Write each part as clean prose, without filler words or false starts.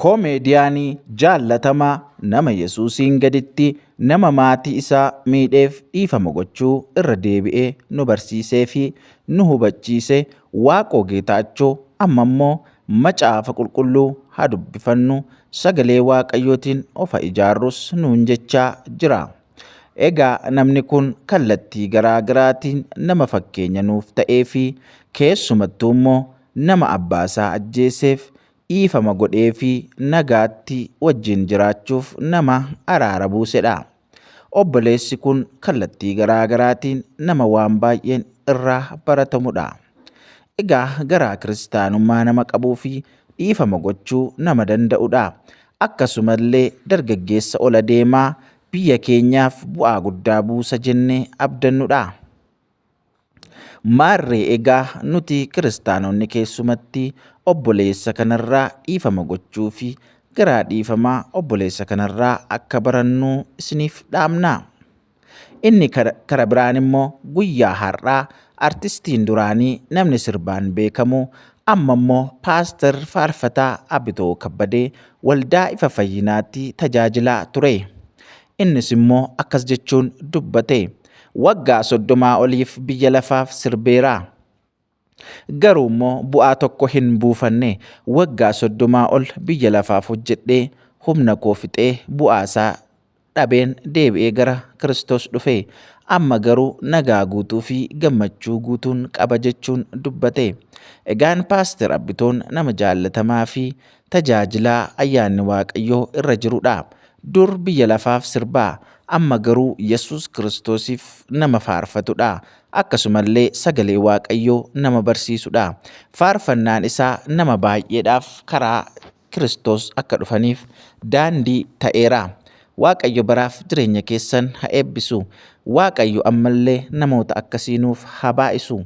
Koomeediyaanii jaallatamaa nama Yesuusiin gaditti nama maatii isaa miidheef dhiifama gochuu irra deebi'ee nu barsiisee fi nu hubachiise Waaqoo Geetaachoo amma immoo macaafa qulqulluu haa dubbifannu sagalee Waaqayyootiin of ijaarrus nuun jechaa jira. Egaa namni kun kallattii garaa garaatiin nama fakkeenya nuuf ta'ee fi keessumattuu immoo nama abbaa isaa ajjeeseef dhiifama godhee fi nagaatti wajjin jiraachuuf nama araara buusedha. Obboleessi kun kallattii garaa garaatiin nama waan baay'een irraa baratamudha. Egaa garaa kiristaanummaa nama qabuu fi dhiifama gochuu nama danda'udha. Akkasumallee dargaggeessa ola deemaa biyya keenyaaf bu'aa guddaa buusa jennee abdannudha. Maarree egaa nuti kiristaanonni keessumatti obboleessa kanarraa dhiifama gochuu fi garaa dhiifamaa obboleessa kanarraa akka barannu isiniif dhaamna. Inni kara biraan immoo guyyaa har'aa artistiin duraanii namni sirbaan beekamu amma immoo paaster faarfataa Abitoo Kabbadee waldaa Ifa Fayyinaatti tajaajilaa ture. Innis immoo akkas jechuun dubbate. Waggaa 30 oliif biyya lafaaf sirbeera. Garuu immoo bu'aa tokko hin buufanne. Waggaa 30 ol biyya lafaaf hojjedhee humna koo fixee bu'aa isaa dhabeen deebi'ee gara Kiristoos dhufe. Amma garuu nagaa guutuu fi gammachuu guutuun qaba jechuun dubbate. Egaan paaster Abitoon nama jaallatamaa fi tajaajilaa ayyaanni Waaqayyoo irra jirudha. Dur biyya lafaaf sirbaa amma garuu Yesuus Kiristoosiif nama faarfatudha. Akkasumallee sagalee Waaqayyoo nama barsiisudha. Faarfannaan isaa nama baay'eedhaaf karaa Kiristoos akka dhufaniif daandii ta'eera. Waaqayyo baraaf jireenya keessan haa eebbisu. Waaqayyo ammallee namoota akkasiinuuf haa baay'isu.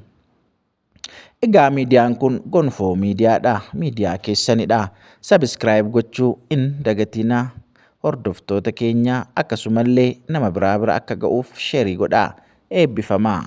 Egaa miidiyaan kun Gonfoo miidiyaadha. Miidiyaa keessanidha. Sabiskiraayib gochuu hin dagatinaa. Hordoftoota keenya akkasumallee nama biraa bira akka ga'uuf sheerii godhaa. Eebbifamaa.